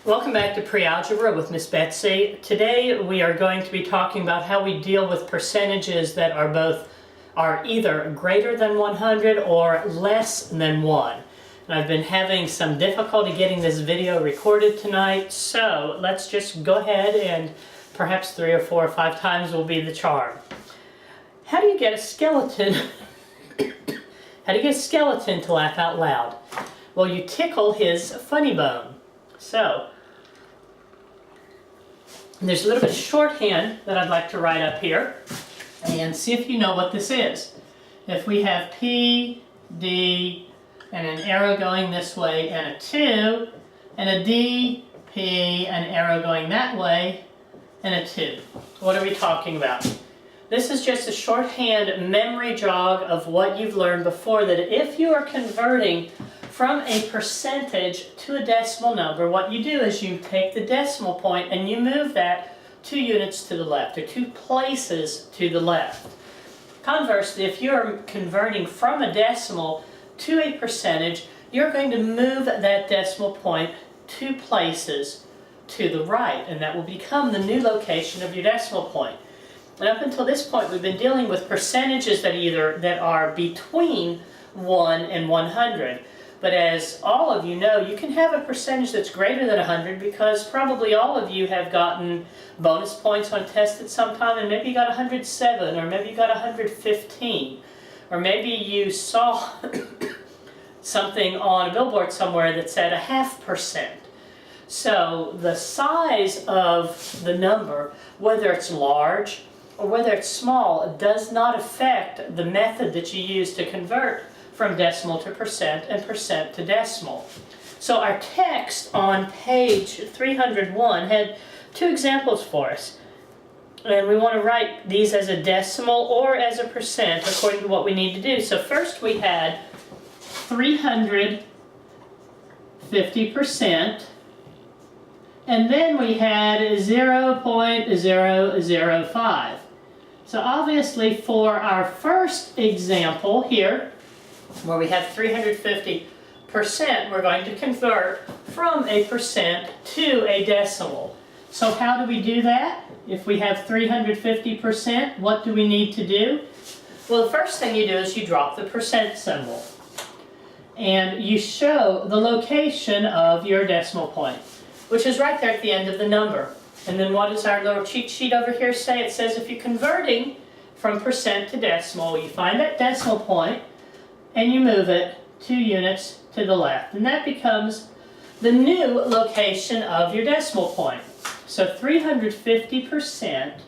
Welcome back to Pre-Algebra with Miss Betsy. Today we are going to be talking about how we deal with percentages that are either greater than 100 or less than 1. And I've been having some difficulty getting this video recorded tonight, so let's just go ahead and perhaps 3 or 4 or 5 times will be the charm. How do you get a skeleton how do you get a skeleton to laugh out loud? Well, you tickle his funny bone. So, there's a little bit of shorthand that I'd like to write up here and see if you know what this is. If we have P, D, and an arrow going this way and a 2, and a D, P, an arrow going that way, and a 2. What are we talking about? This is just a shorthand memory jog of what you've learned before, that if you are converting from a percentage to a decimal number, what you do is you take the decimal point and you move that 2 units to the left, or 2 places to the left. Conversely, if you're converting from a decimal to a percentage, you're going to move that decimal point 2 places to the right, and that will become the new location of your decimal point. And up until this point, we've been dealing with percentages that are between 1 and 100. But as all of you know, you can have a percentage that's greater than 100 because probably all of you have gotten bonus points on tests at some time, and maybe you got 107, or maybe you got 115, or maybe you saw something on a billboard somewhere that said 0.5%. So the size of the number, whether it's large or whether it's small, does not affect the method that you use to convert from decimal to percent and percent to decimal. So our text on page 301 had 2 examples for us. And we want to write these as a decimal or as a percent according to what we need to do. So first we had 350%, and then we had 0.005. So obviously for our first example here, where we have 350%, we're going to convert from a percent to a decimal. So how do we do that? If we have 350%, what do we need to do? Well, the first thing you do is you drop the percent symbol. And you show the location of your decimal point, which is right there at the end of the number. And then what does our little cheat sheet over here say? It says if you're converting from percent to decimal, you find that decimal point, and you move it 2 units to the left. And that becomes the new location of your decimal point. So 350%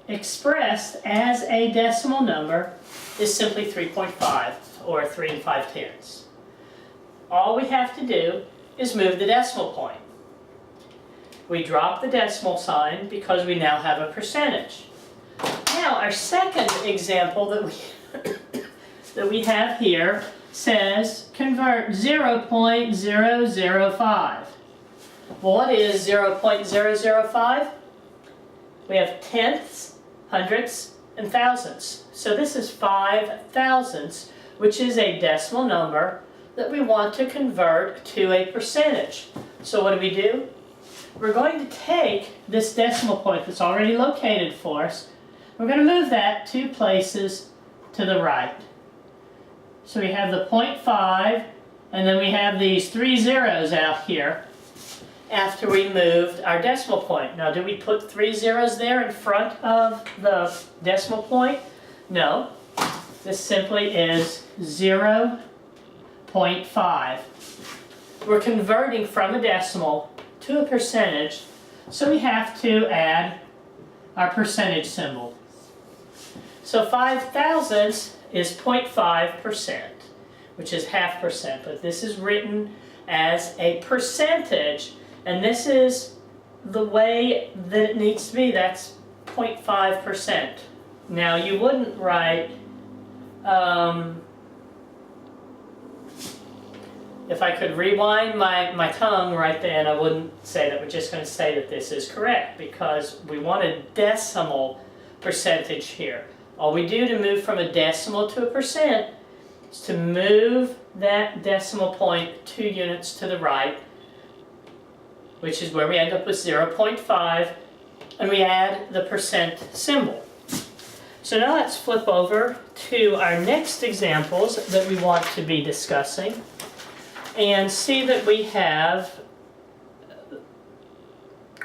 expressed as a decimal number is simply 3.5, or 3 5/10. All we have to do is move the decimal point. We drop the decimal sign because we now have a percentage. Now our second example that we have here says convert 0.005. Well, what is 0.005? We have tenths, hundredths, and thousandths. So this is 5 thousandths, which is a decimal number that we want to convert to a percentage. So what do? We're going to take this decimal point that's already located for us. We're going to move that 2 places to the right. So we have the 0.5, and then we have these 3 zeros out here after we moved our decimal point. Now, do we put 3 zeros there in front of the decimal point? No. This simply is 0.5. We're converting from a decimal to a percentage, so we have to add our percentage symbol. So 5 thousandths is 0.5%, which is 0.5%, but this is written as a percentage, and this is the way that it needs to be. That's 0.5%. Now you wouldn't write, if I could rewind my tongue right then, I wouldn't say that. We're just going to say that this is correct because we want a decimal percentage here. All we do to move from a decimal to a percent is to move that decimal point 2 units to the right which is where we end up with 0.5, and we add the percent symbol. So now let's flip over to our next examples that we want to be discussing and see that we have,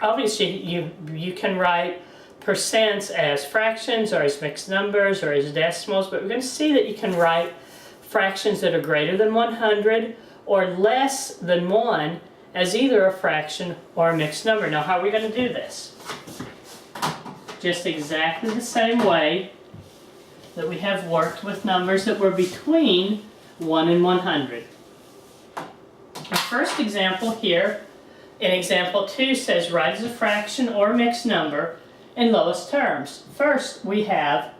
obviously you can write percents as fractions or as mixed numbers or as decimals, but we're going to see that you can write fractions that are greater than 100 or less than 1 as either a fraction or a mixed number. Now how are we going to do this? Just exactly the same way that we have worked with numbers that were between 1 and 100. The first example here, in example 2, says write as a fraction or mixed number in lowest terms. First, we have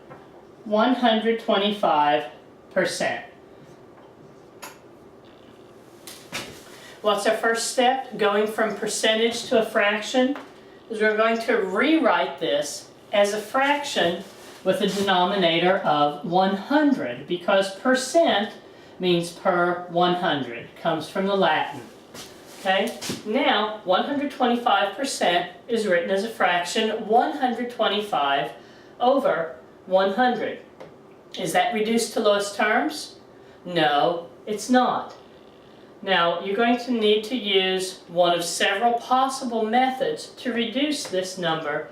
125%. What's our first step? Going from percentage to a fraction is we're going to rewrite this as a fraction with a denominator of 100, because percent means per 100, comes from the Latin. Okay, now 125% is written as a fraction, 125 over 100. Is that reduced to lowest terms? No, it's not. Now you're going to need to use one of several possible methods to reduce this number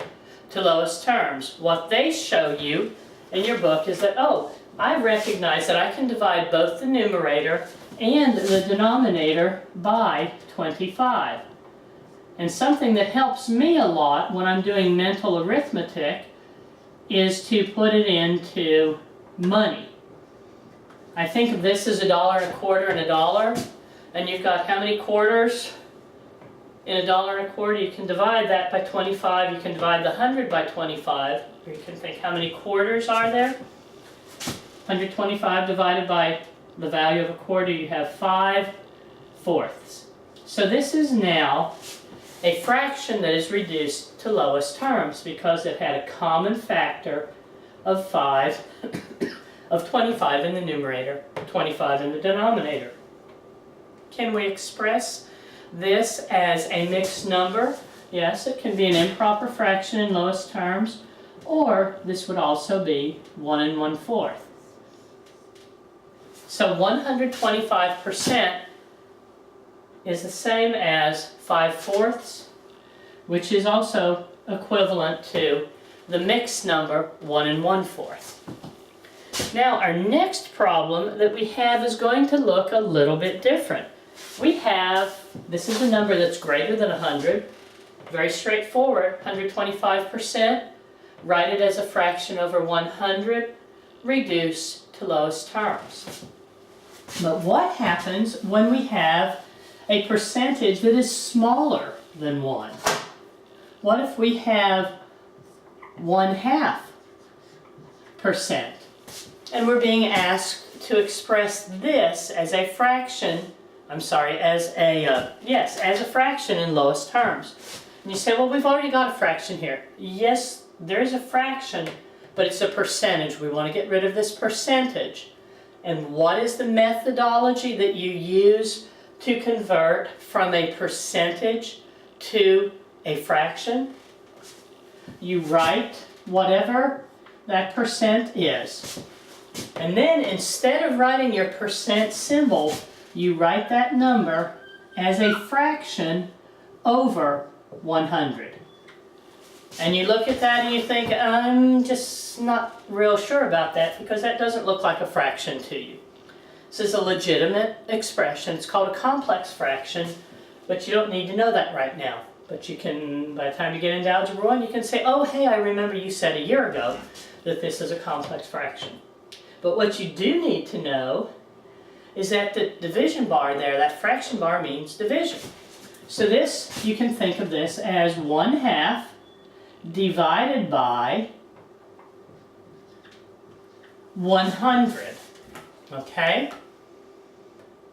to lowest terms. What they show you in your book is that, oh, I recognize that I can divide both the numerator and the denominator by 25. And something that helps me a lot when I'm doing mental arithmetic is to put it into money. I think of this as $1, a quarter, and $1, and you've got how many quarters in $1 and a quarter? You can divide that by 25, you can divide the 100 by 25, or you can think how many quarters are there? 125 divided by the value of a quarter, you have 5/4. So this is now a fraction that is reduced to lowest terms because it had a common factor of 25 in the numerator, 25 in the denominator. Can we express this as a mixed number? Yes, it can be an improper fraction in lowest terms, or this would also be 1 1/4. So 125% is the same as 5/4, which is also equivalent to the mixed number 1 1/4. Now our next problem that we have is going to look a little bit different. We have, this is a number that's greater than 100, very straightforward, 125%, write it as a fraction over 100, reduce to lowest terms. But what happens when we have a percentage that is smaller than 1? What if we have 1/2%? And we're being asked to express this as a fraction, as a fraction in lowest terms. And you say, well, we've already got a fraction here. Yes, there's a fraction, but it's a percentage. We want to get rid of this percentage. And what is the methodology that you use to convert from a percentage to a fraction? You write whatever that percent is. And then instead of writing your percent symbol, you write that number as a fraction over 100. And you look at that and you think, I'm just not real sure about that because that doesn't look like a fraction to you. This is a legitimate expression. It's called a complex fraction, but you don't need to know that right now. But you can, by the time you get into Algebra 1, you can say, oh, hey, I remember you said a year ago that this is a complex fraction. But what you do need to know is that the division bar there, that fraction bar, means division. So this, you can think of this as 1/2 divided by 100. Okay?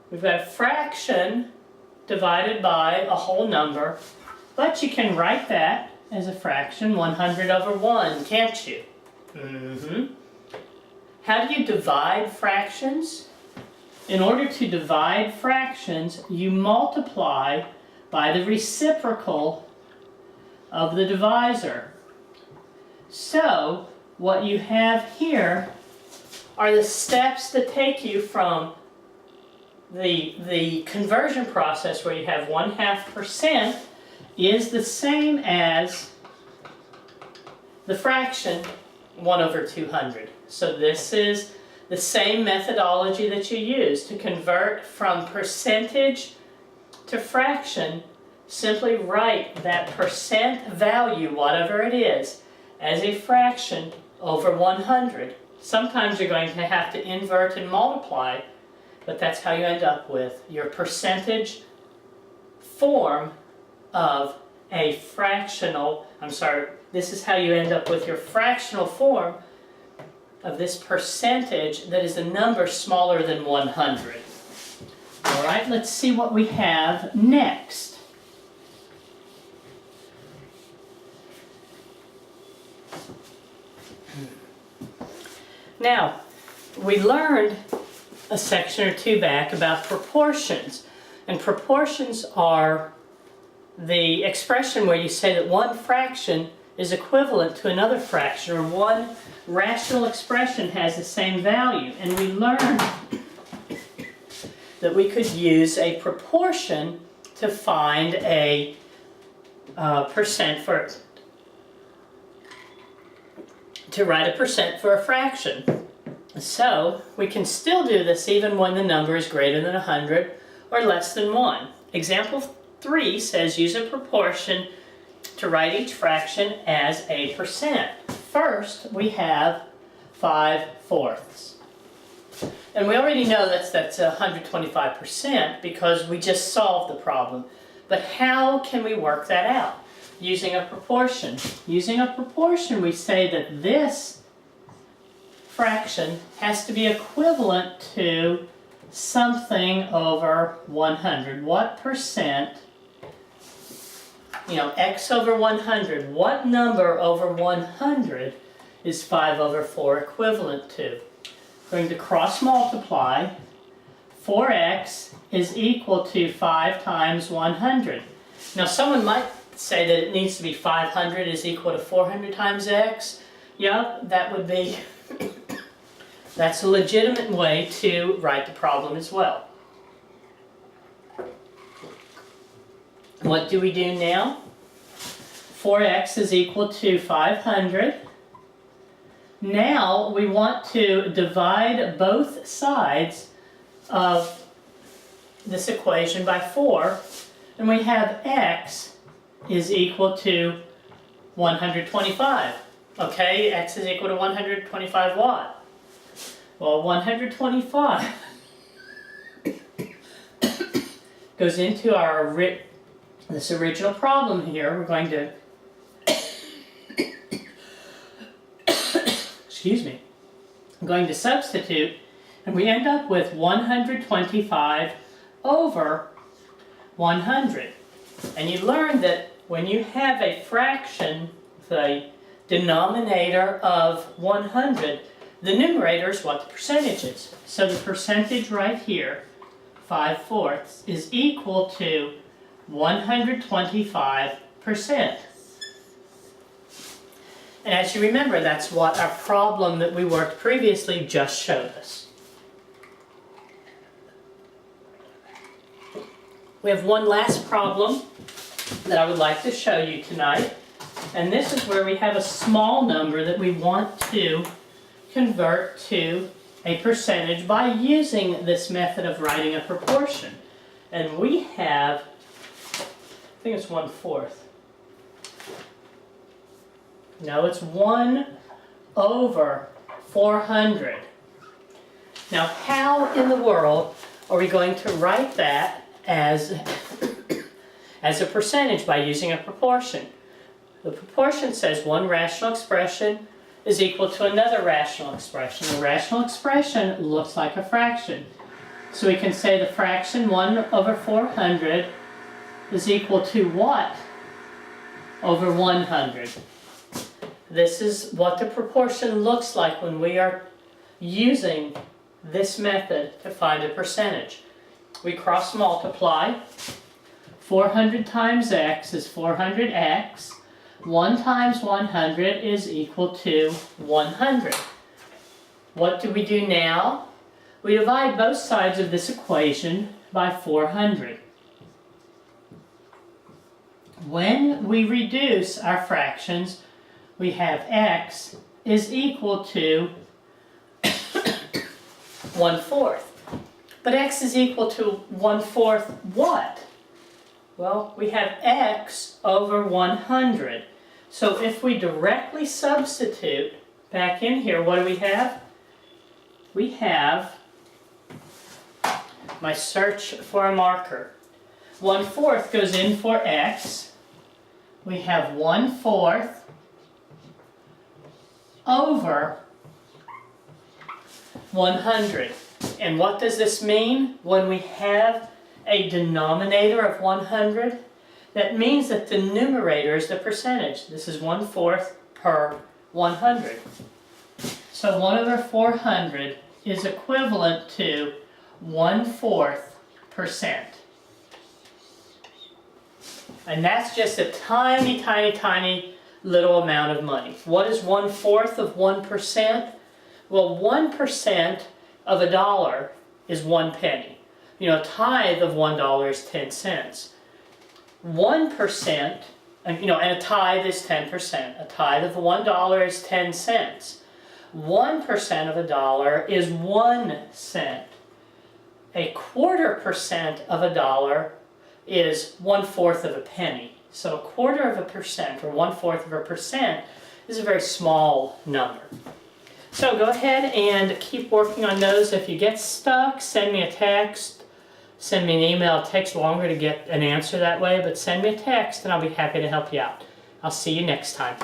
We've got a fraction divided by a whole number, but you can write that as a fraction, 100 over 1, can't you? How do you divide fractions? In order to divide fractions, you multiply by the reciprocal of the divisor. So what you have here are the steps that take you from the conversion process where you have 1/2% is the same as the fraction 1/200. So this is the same methodology that you use to convert from percentage to fraction. Simply write that percent value, whatever it is, as a fraction over 100. Sometimes you're going to have to invert and multiply, but that's how you end up with your percentage form of a fractional, this is how you end up with your fractional form of this percentage that is a number smaller than 100. All right, let's see what we have next. Now, we learned a section or two back about proportions. And proportions are the expression where you say that one fraction is equivalent to another fraction, or one rational expression has the same value. And we learned that we could use a proportion to find a percent for, to write a percent for a fraction. So we can still do this even when the number is greater than 100 or less than 1. Example 3 says use a proportion to write each fraction as a percent. First, we have 5/4. And we already know that's 125% because we just solved the problem. But how can we work that out? Using a proportion. Using a proportion, we say that this fraction has to be equivalent to something over 100. What percent, x over 100, what number over 100 is 5/4 equivalent to? Going to cross multiply. 4x is equal to 5 times 100. Now someone might say that it needs to be 500 is equal to 400 times x. Yeah, that would be, that's a legitimate way to write the problem as well. What do we do now? 4x is equal to 500. Now we want to divide both sides of this equation by 4, and we have x is equal to 125. Okay, x is equal to 125 what? Well, 125 goes into our this original problem here. We're going to excuse me. I'm going to substitute, and we end up with 125 over 100. And you learn that when you have a fraction, the denominator of 100, the numerator is what the percentage is. So the percentage right here, 5/4, is equal to 125%. And as you remember, that's what our problem that we worked previously just showed us. We have one last problem that I would like to show you tonight. And this is where we have a small number that we want to convert to a percentage by using this method of writing a proportion. And we have, I think it's 1/4. No, it's 1/400. Now, how in the world are we going to write that as a percentage by using a proportion? The proportion says one rational expression is equal to another rational expression. The rational expression looks like a fraction. So we can say the fraction 1/400 is equal to what over 100? This is what the proportion looks like when we are using this method to find a percentage. We cross multiply. 400 times x is 400x. 1 times 100 is equal to 100. What do we do now? We divide both sides of this equation by 400. When we reduce our fractions, we have x is equal to 1/4. But x is equal to 1/4 what? Well, we have x over 100. So if we directly substitute back in here, what do we have? We have my search for a marker. 1/4 goes in for x. We have 1/4 over 100. And what does this mean? When we have a denominator of 100, that means that the numerator is the percentage. This is 1/4 per 100. So 1 over 400 is equivalent to 1/4%. And that's just a tiny, tiny, tiny little amount of money. What is 1/4 of 1%? Well, 1% of a dollar is 1 penny. You know, a tithe of $1 is 10 cents. 1%, and a tithe is 10%. A tithe of $1 is 10 cents. 1% of a dollar is 1 cent. 1/4% of a dollar is 1/4 of a penny. So 1/4% or 1/4 of a percent is a very small number. So go ahead and keep working on those. If you get stuck, send me a text, send me an email. It takes longer to get an answer that way, but send me a text and I'll be happy to help you out. I'll see you next time.